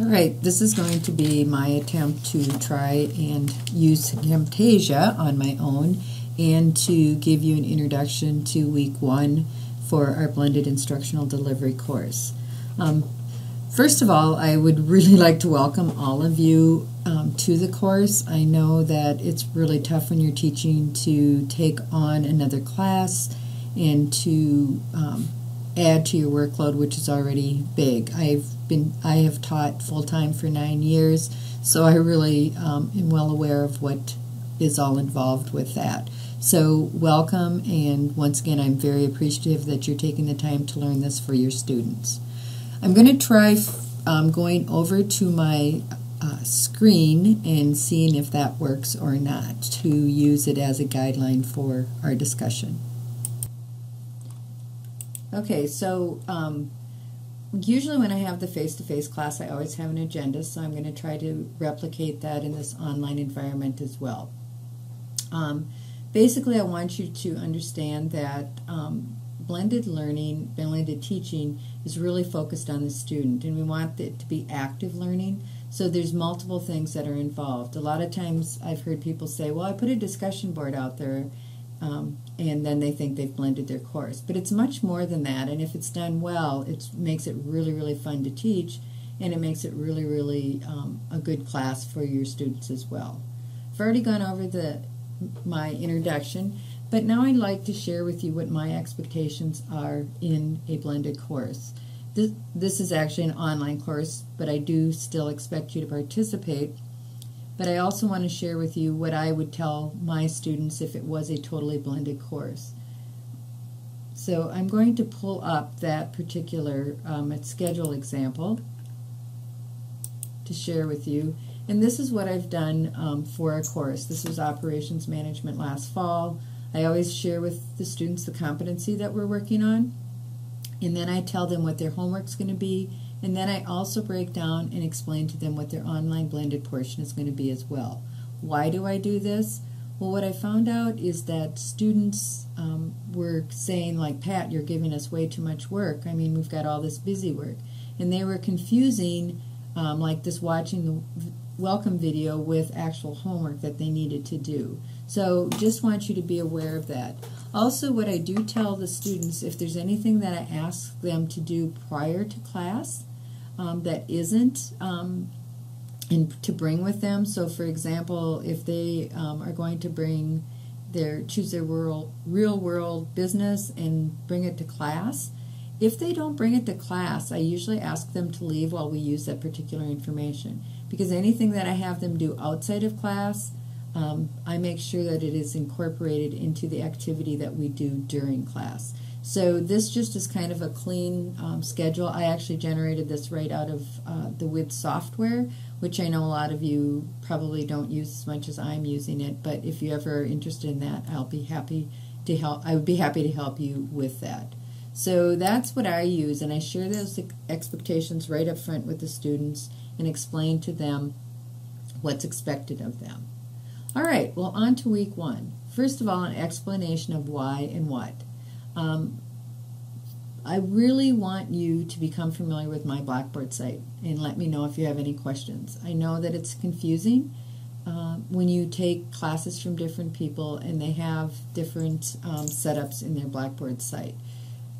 All right, this is going to be my attempt to try and use Camtasia on my own and to give you an introduction to week 1 for our blended instructional delivery course. First of all, I would really like to welcome all of you to the course. I know that it's really tough when you're teaching to take on another class and to add to your workload, which is already big. I have taught full-time for 9 years, so I really am well aware of what is all involved with that. So welcome, and once again, I'm very appreciative that you're taking the time to learn this for your students. I'm going to try going over to my screen and seeing if that works or not to use it as a guideline for our discussion. Okay, so usually when I have the face-to-face class, I always have an agenda, so I'm going to try to replicate that in this online environment as well. Basically, I want you to understand that blended learning, blended teaching is really focused on the student, and we want it to be active learning, so there's multiple things that are involved. A lot of times I've heard people say, well, I put a discussion board out there, and then they think they've blended their course. But it's much more than that, and if it's done well, it makes it really, really fun to teach, and it makes it really, really a good class for your students as well. I've already gone over my introduction, but now I'd like to share with you what my expectations are in a blended course. This is actually an online course, but I do still expect you to participate. But I also want to share with you what I would tell my students if it was a totally blended course. So I'm going to pull up that particular schedule example to share with you. And this is what I've done for our course. This was operations management last fall. I always share with the students the competency that we're working on, and then I tell them what their homework's going to be, and then I also break down and explain to them what their online blended portion is going to be as well. Why do I do this? Well, what I found out is that students were saying, like, Pat, you're giving us way too much work. I mean, we've got all this busy work. And they were confusing, like this watching the welcome video with actual homework that they needed to do. So just want you to be aware of that. Also, what I do tell the students, if there's anything that I ask them to do prior to class that isn't to bring with them. So for example, if they are going to choose their real world business and bring it to class, if they don't bring it to class, I usually ask them to leave while we use that particular information, because anything that I have them do outside of class, I make sure that it is incorporated into the activity that we do during class. So this just is kind of a clean schedule. I actually generated this right out of the WID software, which I know a lot of you probably don't use as much as I'm using it, but if you ever are interested in that, I'll be happy to help. I would be happy to help you with that. So that's what I use, and I share those expectations right up front with the students and explain to them what's expected of them. All right, well, on to week 1. First of all, an explanation of why and what. I really want you to become familiar with my Blackboard site and let me know if you have any questions. I know that it's confusing when you take classes from different people and they have different setups in their Blackboard site.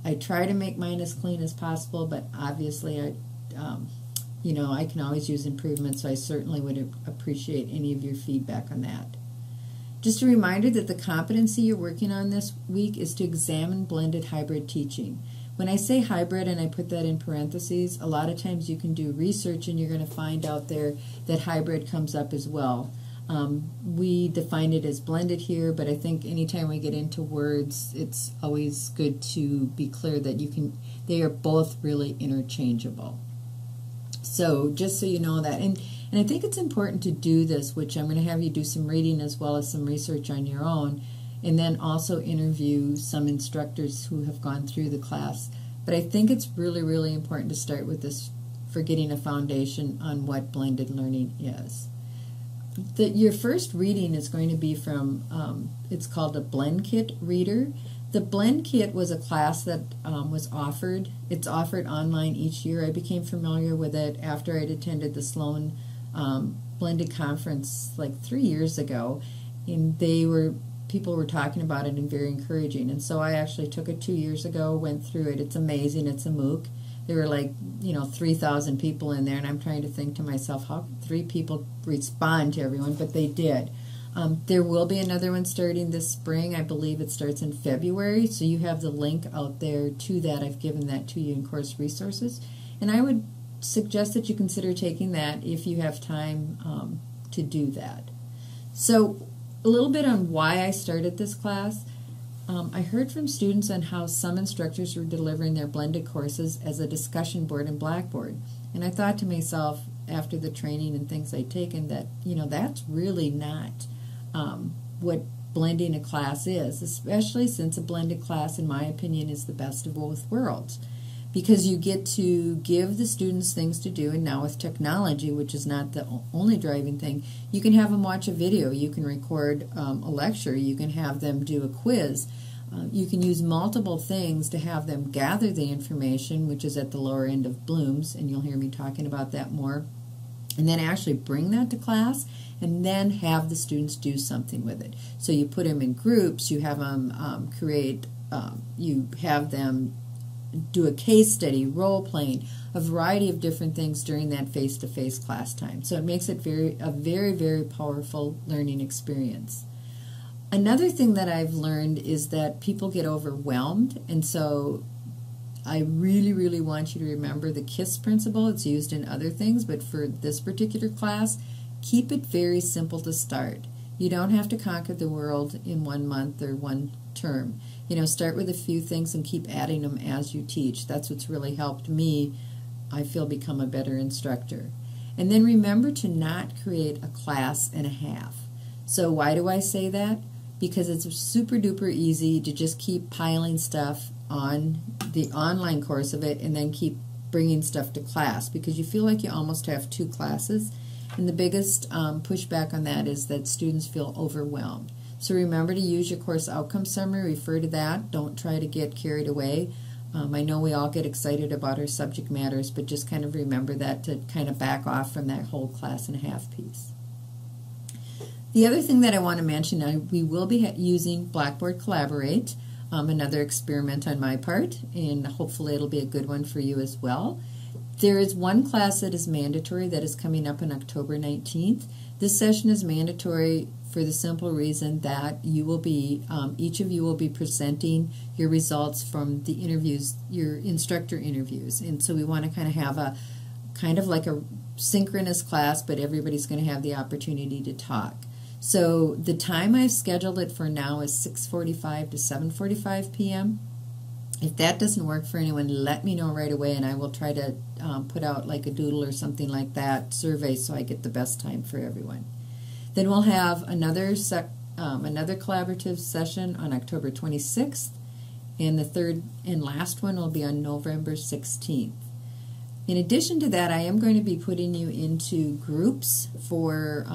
I try to make mine as clean as possible, but obviously I can always use improvements, so I certainly would appreciate any of your feedback on that. Just a reminder that the competency you're working on this week is to examine blended hybrid teaching. When I say hybrid and I put that in parentheses, a lot of times you can do research and you're going to find out there that hybrid comes up as well. We define it as blended here, but I think anytime we get into words, it's always good to be clear that they are both really interchangeable. So just so you know that, and I think it's important to do this, which I'm going to have you do some reading as well as some research on your own, and then also interview some instructors who have gone through the class. But I think it's really, really important to start with this for getting a foundation on what blended learning is. Your first reading is going to be from, it's called a Blend Kit reader. The Blend Kit was a class that was offered. It's offered online each year. I became familiar with it after I'd attended the Sloan Blended Conference like 3 years ago, and people were talking about it and very encouraging. And so I actually took it 2 years ago, went through it. It's amazing. It's a MOOC. There were like 3,000 people in there, and I'm trying to think to myself, how could 3 people respond to everyone? But they did. There will be another one starting this spring. I believe it starts in February, so you have the link out there to that. I've given that to you in course resources. And I would suggest that you consider taking that if you have time to do that. So a little bit on why I started this class. I heard from students on how some instructors were delivering their blended courses as a discussion board in Blackboard. And I thought to myself, after the training and things I'd taken, that, that's really not what blending a class is, especially since a blended class, in my opinion, is the best of both worlds. Because you get to give the students things to do, and now with technology, which is not the only driving thing, you can have them watch a video, you can record a lecture, you can have them do a quiz, you can use multiple things to have them gather the information, which is at the lower end of Bloom's, and you'll hear me talking about that more, and then actually bring that to class, and then have the students do something with it. So you put them in groups, you have them you have them do a case study, role-playing, a variety of different things during that face-to-face class time. So it makes it a very, very powerful learning experience. Another thing that I've learned is that people get overwhelmed, and so I really, really want you to remember the KISS principle. It's used in other things, but for this particular class, keep it very simple to start. You don't have to conquer the world in 1 month or 1 term. Start with a few things and keep adding them as you teach. That's what's really helped me, I feel, become a better instructor. And then remember to not create a class and a half. So why do I say that? Because it's super duper easy to just keep piling stuff on the online course of it and then keep bringing stuff to class, because you feel like you almost have 2 classes. And the biggest pushback on that is that students feel overwhelmed. So remember to use your course outcome summary, refer to that. Don't try to get carried away. I know we all get excited about our subject matters, but just kind of remember that, to kind of back off from that whole class and a half piece. The other thing that I want to mention, we will be using Blackboard Collaborate, another experiment on my part, and hopefully it'll be a good one for you as well. There is one class that is mandatory that is coming up on October 19th. This session is mandatory for the simple reason that you will be, each of you will be presenting your results from the interviews, your instructor interviews. And so we want to kind of have a, like a synchronous class, but everybody's going to have the opportunity to talk. So the time I've scheduled it for now is 6:45 to 7:45 p.m. If that doesn't work for anyone, let me know right away, and I will try to put out like a doodle or something like that, survey, so I get the best time for everyone. Then we'll have another collaborative session on October 26th, and the third and last one will be on November 16th. In addition to that, I am going to be putting you into groups for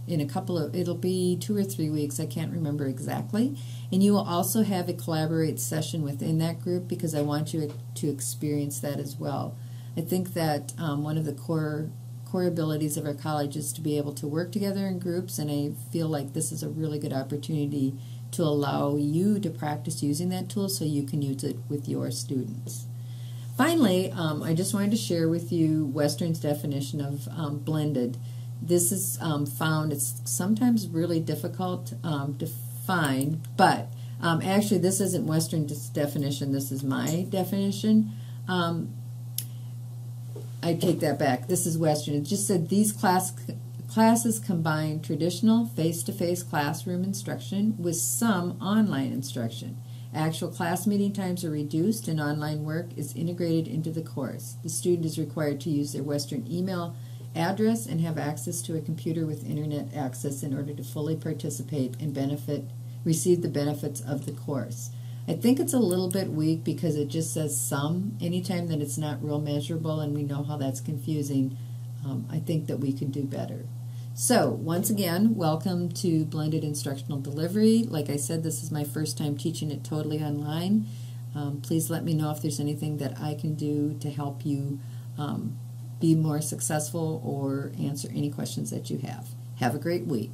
in a couple of, it'll be 2 or 3 weeks, I can't remember exactly. And you will also have a collaborate session within that group, because I want you to experience that as well. I think that one of the core abilities of our college is to be able to work together in groups, and I feel like this is a really good opportunity to allow you to practice using that tool so you can use it with your students. Finally, I just wanted to share with you Western's definition of blended. This is found, it's sometimes really difficult to find, but actually this isn't Western's definition, this is my definition. I take that back. This is Western. It just said these classes combine traditional face-to-face classroom instruction with some online instruction. Actual class meeting times are reduced and online work is integrated into the course. The student is required to use their Western email address and have access to a computer with internet access in order to fully participate and receive the benefits of the course. I think it's a little bit weak because it just says some. Anytime that it's not real measurable, and we know how that's confusing, I think that we could do better. So, once again, welcome to Blended Instructional Delivery. Like I said, this is my first time teaching it totally online. Please let me know if there's anything that I can do to help you be more successful or answer any questions that you have. Have a great week.